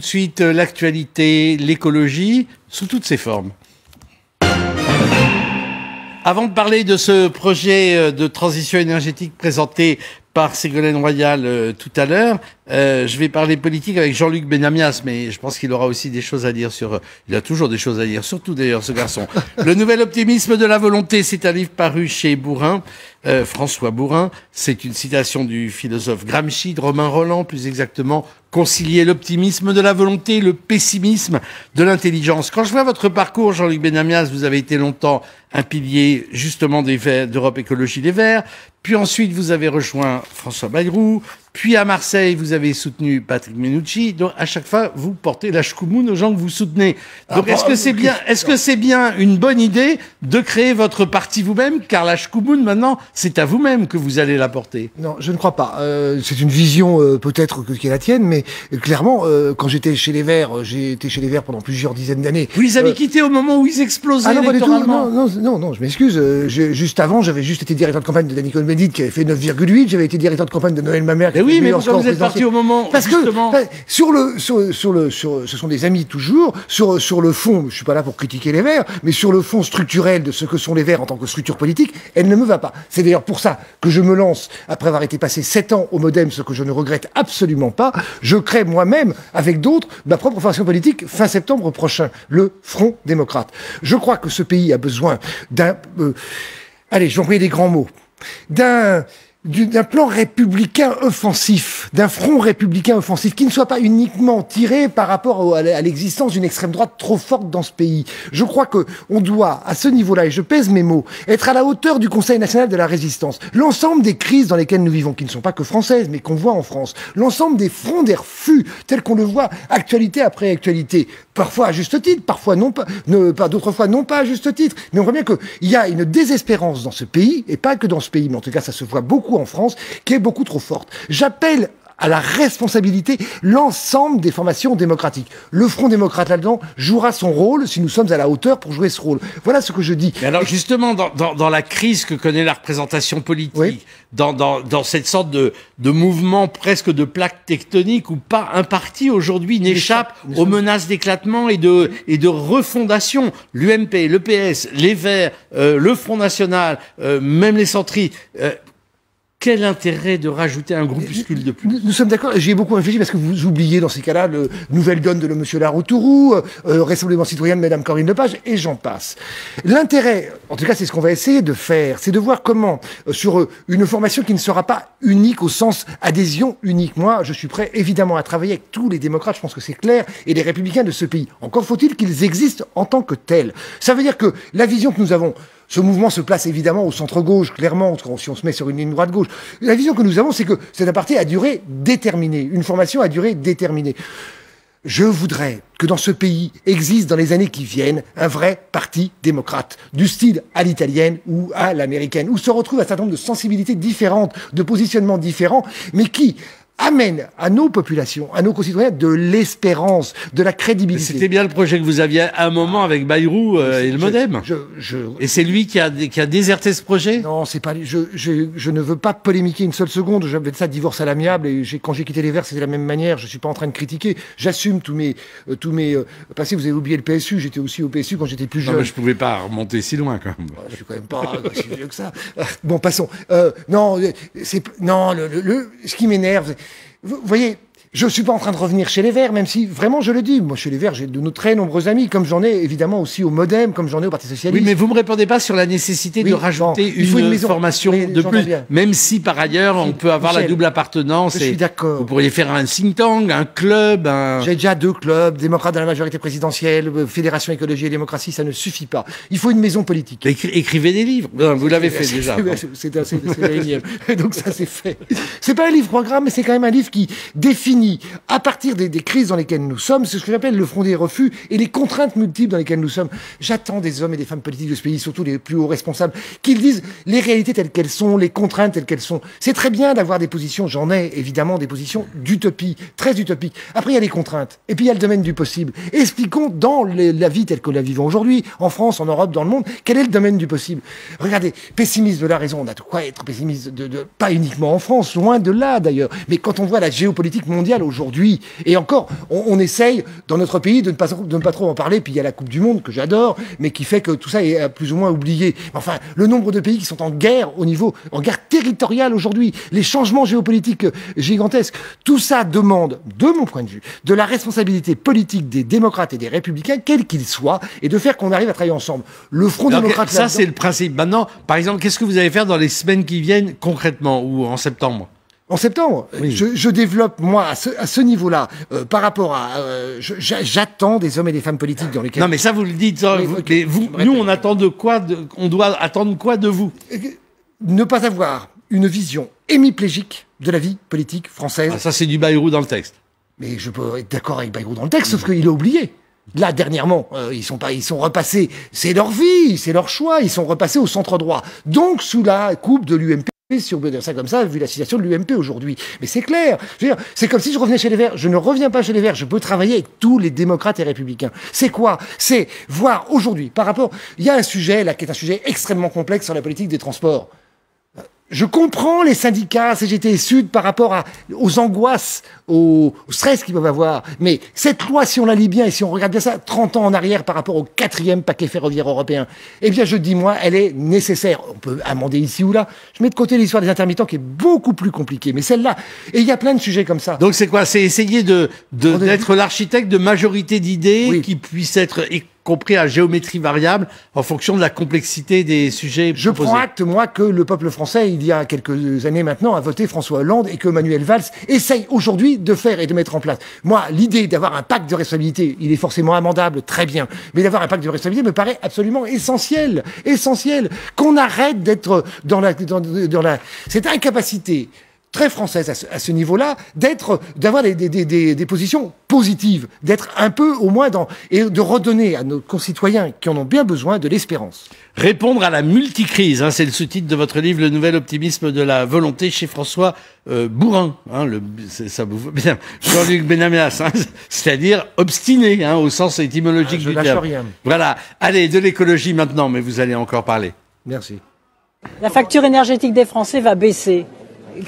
Ensuite, l'actualité, l'écologie, sous toutes ses formes. Avant de parler de ce projet de transition énergétique présenté par Ségolène Royal tout à l'heure, je vais parler politique avec Jean-Luc Benamias, mais je pense qu'il aura aussi des choses à dire sur... Il a toujours des choses à dire, surtout d'ailleurs ce garçon. Le nouvel optimisme de la volonté, c'est un livre paru chez Bourrin, François Bourrin. C'est une citation du philosophe Gramsci, de Romain Rolland, plus exactement. Concilier l'optimisme de la volonté, le pessimisme de l'intelligence. Quand je vois votre parcours, Jean-Luc Benamias, vous avez été longtemps un pilier justement des Verts, d'Europe Écologie Les Verts. Puis ensuite, vous avez rejoint François Bayrou. Puis à Marseille, vous avez soutenu Patrick Mennucci. Donc à chaque fois, vous portez la chkoumoune aux gens que vous soutenez. Donc est-ce que c'est bien une bonne idée de créer votre parti vous-même? Car la chkoumoune, maintenant, c'est à vous-même que vous allez la porter. Non, je ne crois pas. C'est une vision peut-être qui est la tienne, mais clairement, quand j'étais chez les Verts, j'ai été chez les Verts pendant plusieurs dizaines d'années. Vous les avez quittés au moment où ils explosaient électoralement? Non, je m'excuse. Juste avant, j'avais juste été directeur de campagne de Danny Cohn-Bendit qui avait fait 9,8. J'avais été directeur de campagne de Noël Mamère. Oui, mais pourquoi vous êtes parti au moment Parce justement... que ce sont des amis toujours. Sur le fond, je suis pas là pour critiquer les Verts, mais sur le fond structurel de ce que sont les Verts en tant que structure politique, elle ne me va pas. C'est d'ailleurs pour ça que je me lance, après avoir été passé 7 ans au MoDem, ce que je ne regrette absolument pas. Je crée moi-même, avec d'autres, ma propre formation politique fin septembre prochain, le Front démocrate. Je crois que ce pays a besoin d'un... allez, je vais employer des grands mots. D'un plan républicain offensif, d'un front républicain offensif, qui ne soit pas uniquement tiré par rapport à l'existence d'une extrême droite trop forte dans ce pays. Je crois que on doit, à ce niveau-là, et je pèse mes mots, être à la hauteur du Conseil national de la résistance. L'ensemble des crises dans lesquelles nous vivons, qui ne sont pas que françaises, mais qu'on voit en France, l'ensemble des fronts des refus, tels qu'on le voit actualité après actualité, parfois à juste titre, parfois non pas, d'autres fois non pas à juste titre, mais on voit bien qu'il y a une désespérance dans ce pays, et pas que dans ce pays, mais en tout cas ça se voit beaucoup en France, qui est beaucoup trop forte. J'appelle à la responsabilité l'ensemble des formations démocratiques. Le Front démocrate là-dedans jouera son rôle si nous sommes à la hauteur pour jouer ce rôle. Voilà ce que je dis. Mais alors justement, dans la crise que connaît la représentation politique, oui, dans cette sorte de mouvement presque de plaque tectonique où pas un parti aujourd'hui n'échappe aux menaces d'éclatement et de refondation, l'UMP, le PS, les Verts, le Front National, même les centristes, quel intérêt de rajouter un groupuscule de plus? Nous sommes d'accord, j'y ai beaucoup réfléchi parce que vous oubliez dans ces cas-là le Nouvelle Donne de le Monsieur Laroutourou, Rassemblement Citoyen de Madame Corinne Lepage, et j'en passe. L'intérêt, en tout cas c'est ce qu'on va essayer de faire, c'est de voir comment, sur une formation qui ne sera pas unique au sens adhésion unique, moi je suis prêt évidemment à travailler avec tous les démocrates, je pense que c'est clair, et les républicains de ce pays. Encore faut-il qu'ils existent en tant que tels. Ça veut dire que la vision que nous avons, ce mouvement se place évidemment au centre-gauche, clairement, si on se met sur une ligne droite-gauche. La vision que nous avons, c'est que c'est un parti à durée déterminée, une formation à durée déterminée. Je voudrais que dans ce pays existe dans les années qui viennent un vrai parti démocrate, du style à l'italienne ou à l'américaine, où se retrouvent un certain nombre de sensibilités différentes, de positionnements différents, mais qui amène à nos populations, à nos concitoyens, de l'espérance, de la crédibilité. C'était bien le projet que vous aviez à un moment avec Bayrou et le MoDem. Et c'est lui qui a déserté ce projet? Non, c'est pas. Je ne veux pas polémiquer une seule seconde. J'appelle ça divorce à l'amiable. Et quand j'ai quitté les Verts, c'était de la même manière. Je suis pas en train de critiquer. J'assume tous mes passés. Vous avez oublié le PSU. J'étais aussi au PSU quand j'étais plus jeune. Non, mais je pouvais pas remonter si loin quand même. Je suis quand même pas si vieux que ça. Bon, passons. Non, ce qui m'énerve. Vous voyez, je ne suis pas en train de revenir chez les Verts, même si, vraiment, je le dis, moi, chez les Verts, j'ai de très nombreux amis, comme j'en ai, évidemment, aussi au MoDem, comme j'en ai au Parti Socialiste. Oui, mais vous ne me répondez pas sur la nécessité de rajouter une formation de plus, même si, par ailleurs, on peut avoir la double appartenance. Je suis d'accord. Vous pourriez faire un think tank, un club, J'ai déjà 2 clubs, démocrates dans la majorité présidentielle, Fédération Écologie et Démocratie, ça ne suffit pas. Il faut une maison politique. Écrivez des livres. Non, vous l'avez fait déjà. C'est la énième. Donc ça, c'est fait. C'est pas un livre-programme, mais c'est quand même un livre qui définit, à partir des crises dans lesquelles nous sommes, c'est ce que j'appelle le front des refus et les contraintes multiples dans lesquelles nous sommes. J'attends des hommes et des femmes politiques de ce pays, surtout les plus hauts responsables, qu'ils disent les réalités telles qu'elles sont, les contraintes telles qu'elles sont. C'est très bien d'avoir des positions, j'en ai évidemment des positions d'utopie, très utopiques. Après, il y a les contraintes, et puis il y a le domaine du possible. Expliquons dans la vie telle que nous la vivons aujourd'hui, en France, en Europe, dans le monde, quel est le domaine du possible. Regardez, pessimiste de la raison, on a de quoi être pessimiste, pas uniquement en France, loin de là d'ailleurs, mais quand on voit la géopolitique mondiale, mondiale aujourd'hui. Et encore, on essaye dans notre pays de ne pas trop en parler. Puis il y a la Coupe du Monde que j'adore, mais qui fait que tout ça est plus ou moins oublié. Enfin, le nombre de pays qui sont en guerre en guerre territoriale aujourd'hui, les changements géopolitiques gigantesques, tout ça demande, de mon point de vue, de la responsabilité politique des démocrates et des républicains, quels qu'ils soient, et de faire qu'on arrive à travailler ensemble. Le Front démocrate... Ça, c'est le principe. Maintenant, par exemple, qu'est-ce que vous allez faire dans les semaines qui viennent concrètement, ou en septembre? En septembre, oui. Je développe, moi, à ce niveau-là, par rapport à... j'attends des hommes et des femmes politiques dans lesquels... Non, mais ça, vous le dites. Oui, nous, on attend de quoi on doit attendre quoi de vous? Ne pas avoir une vision hémiplégique de la vie politique française. Ah, ça, c'est du Bayrou dans le texte. Mais je peux être d'accord avec Bayrou dans le texte, sauf qu'il a oublié. Là, dernièrement, ils sont repassés, c'est leur vie, c'est leur choix, ils sont repassés au centre droit. Donc, sous la coupe de l'UMP, si on peut dire ça comme ça, vu la situation de l'UMP aujourd'hui. Mais c'est clair. Je veux dire, c'est comme si je revenais chez les Verts. Je ne reviens pas chez les Verts. Je peux travailler avec tous les démocrates et républicains. C'est quoi? C'est voir aujourd'hui, par rapport... Il y a un sujet, là, qui est un sujet extrêmement complexe sur la politique des transports. Je comprends les syndicats, CGT et Sud, par rapport aux angoisses, au stress qu'ils peuvent avoir. Mais cette loi, si on la lit bien et si on regarde bien ça, 30 ans en arrière par rapport au 4e paquet ferroviaire européen, eh bien, je dis, moi, elle est nécessaire. On peut amender ici ou là. Je mets de côté l'histoire des intermittents qui est beaucoup plus compliquée. Mais celle-là, et il y a plein de sujets comme ça. Donc c'est quoi? C'est essayer d'être l'architecte de majorité d'idées qui puissent être compris à géométrie variable en fonction de la complexité des sujets proposés. Je prends acte, moi, que le peuple français, il y a quelques années maintenant, a voté François Hollande et que Manuel Valls essaye aujourd'hui de faire et de mettre en place. Moi, l'idée d'avoir un pacte de responsabilité, il est forcément amendable, très bien, mais d'avoir un pacte de responsabilité me paraît absolument essentiel. Essentiel. Qu'on arrête d'être dans cette incapacité très française à ce niveau-là, d'avoir des positions positives, d'être un peu au moins et de redonner à nos concitoyens qui en ont bien besoin de l'espérance. Répondre à la multicrise, c'est le sous-titre de votre livre, Le nouvel optimisme de la volonté, chez François Bourin. Ça vous va bien. Jean-Luc Benamias, c'est-à-dire obstiné, au sens étymologique du terme. Je lâche rien. Voilà. Allez, de l'écologie maintenant, mais vous allez encore parler. Merci. La facture énergétique des Français va baisser.